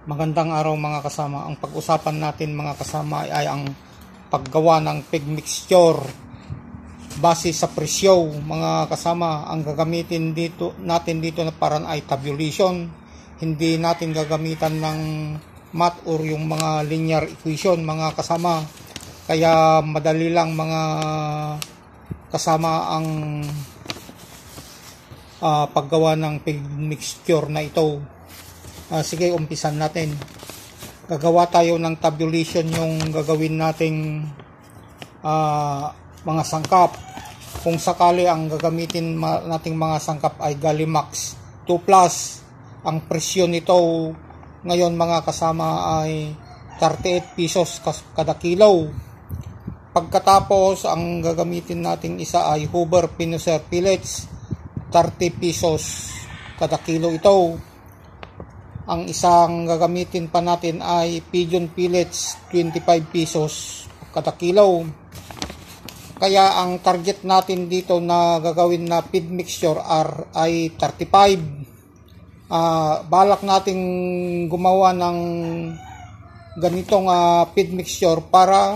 Magandang araw mga kasama. Ang pag-usapan natin mga kasama ay ang paggawa ng pig mixture base sa presyo. Mga kasama, ang gagamitin natin dito na paraan ay tabulation. Hindi natin gagamitan ng math or yung mga linear equation mga kasama. Kaya madali lang mga kasama ang paggawa ng pig mixture na ito. Sige, umpisan natin. Gagawa tayo ng tabulation yung gagawin nating mga sangkap. Kung sakali ang gagamitin nating mga sangkap ay Gallimax 2 Plus, ang presyo nito ngayon mga kasama ay 38 pesos kada kilo. Pagkatapos, ang gagamitin nating isa ay Hoover Finisher Pellets, 30 pesos kada kilo ito. Ang isang gagamitin pa natin ay Pigeon Pellets, 25 pesos kada kilo. Kaya ang target natin dito na gagawin na feed mixture ay 35. Balak nating gumawa ng ganitong feed mixture para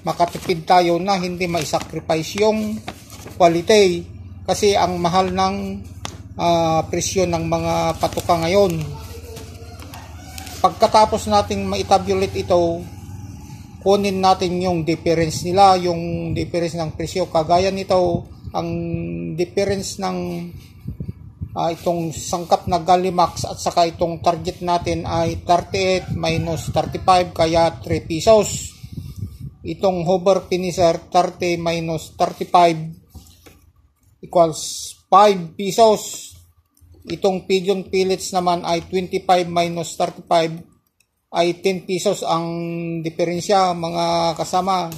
makatipid tayo na hindi ma-sacrifice yung quality. Kasi ang mahal ng presyo ng mga patuka ngayon. Pagkatapos nating maitabulate ito, kunin natin yung difference nila, yung difference ng presyo. Kagaya nito, ang difference ng itong sangkap na Gallimax at saka itong target natin ay 38 minus 35, kaya 3 pesos. Itong Hoover Finisher 30 minus 35 equals 5 pesos. Itong Pigeon Pellets naman ay 25 minus 35 ay 10 pesos ang diferensya mga kasama.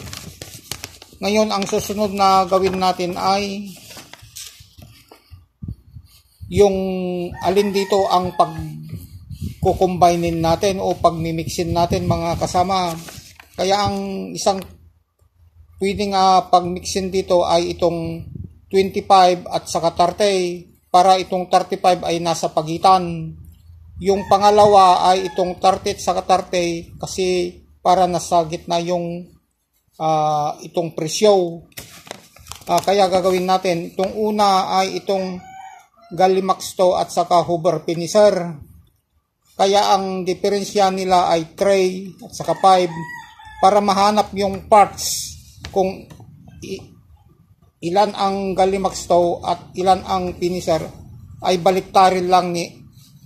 Ngayon, ang susunod na gawin natin ay yung alin dito ang pag-combine natin o pag-mixin natin mga kasama. Kaya ang isang pwedeng pag-mixin dito ay itong 25 at saka 30. Para itong 35 ay nasa pagitan. Yung pangalawa ay itong 30 at saka 30 kasi para nasa gitna yung itong presyo. Kaya gagawin natin. Itong una ay itong Gallimax to at saka Hoover Finisher. Kaya ang diferensya nila ay 3 at saka 5 para mahanap yung parts kung ilan ang Gallimax to at ilan ang finisher ay baliktarin lang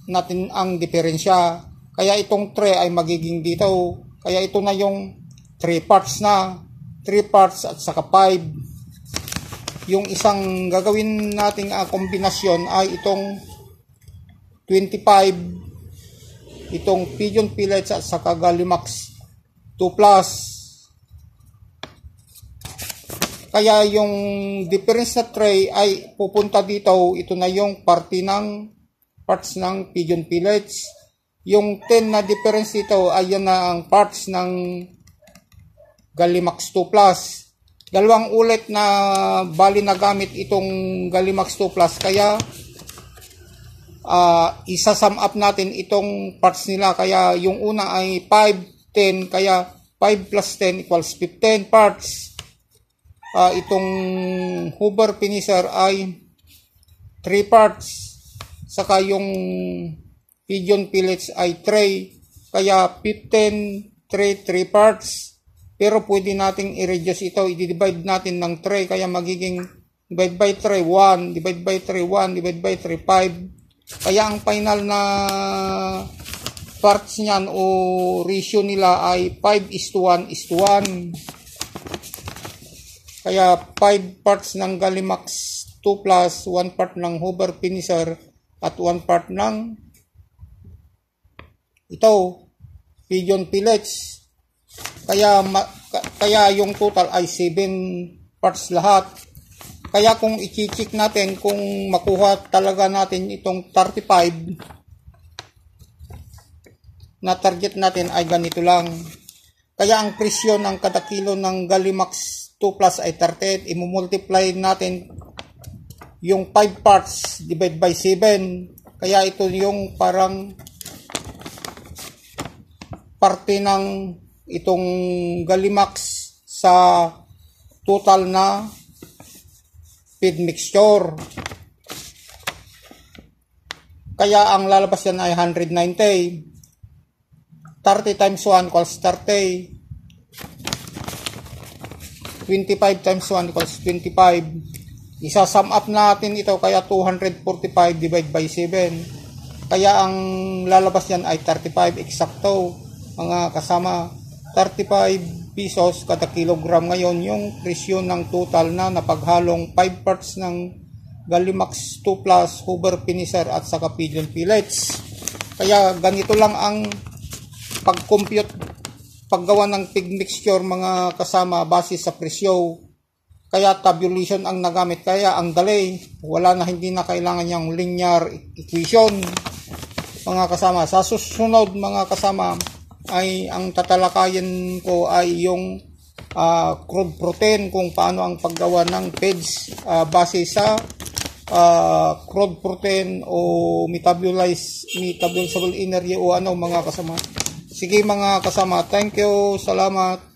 natin ang diferensya. Kaya itong 3 ay magiging dito. Kaya ito na yung 3 parts na. 3 parts at saka 5. Yung isang gagawin nating kombinasyon ay itong 25. Itong Pigeon Pellets at saka Gallimax 2 Plus. Kaya yung difference na tray ay pupunta dito. Ito na yung parts ng Pigeon Pellets. Yung 10 na difference dito ay yan na ang parts ng Gallimax 2 Plus. Dalawang ulit na bali na gamit itong Gallimax 2 Plus. Kaya isa-sum up natin itong parts nila. Kaya yung una ay 5, 10. Kaya 5 plus 10 equals 15 parts. Itong Hoover Finisher ay 3 parts. Saka yung Pigeon Pellets ay 3. Kaya 15, 3 parts. Pero pwede nating i-reduce ito. I-divide natin ng 3. Kaya magiging divide by 3, 1. Divide by 3, 1. Divide by 3, 5. Kaya ang final na parts niyan o ratio nila ay 5:1:1. Kaya 5 parts ng Gallimax 2 Plus, 1 part ng Hoover Finisher, at 1 part ng ito, Pigeon Pellets. Kaya yung total ay 7 parts lahat. Kaya kung i-check natin kung makuha talaga natin itong 35 na target natin ay ganito lang. Kaya ang presyo ng kada kilo ng Gallimax 2 Plus ay 38. I-multiply natin yung 5 parts divide by 7. Kaya ito yung parang parte ng itong Gallimax sa total na feed mixture. Kaya ang lalabas yan ay 190. 30 times 1 equals 30. 25 times 1 equals 25. Isa-sum up natin ito, kaya 245 divide by 7. Kaya ang lalabas yan ay 35 eksakto, mga kasama. 35 pesos kada kilogram ngayon yung presyo ng total na napaghalong 5 parts ng Gallimax 2 Plus, Hoover Finisher at saka Pigeon Pellets. Kaya ganito lang ang pag-compute, paggawa ng pig mixture, mga kasama, base sa presyo. Kaya tabulation ang nagamit. Kaya ang dali, wala na, hindi na kailangan yung linear equation, mga kasama. Sa susunod, mga kasama, ay ang tatalakayin ko ay yung crude protein, kung paano ang paggawa ng feeds base sa crude protein o metabolizable energy o ano, mga kasama. Sige mga kasama, thank you, salamat.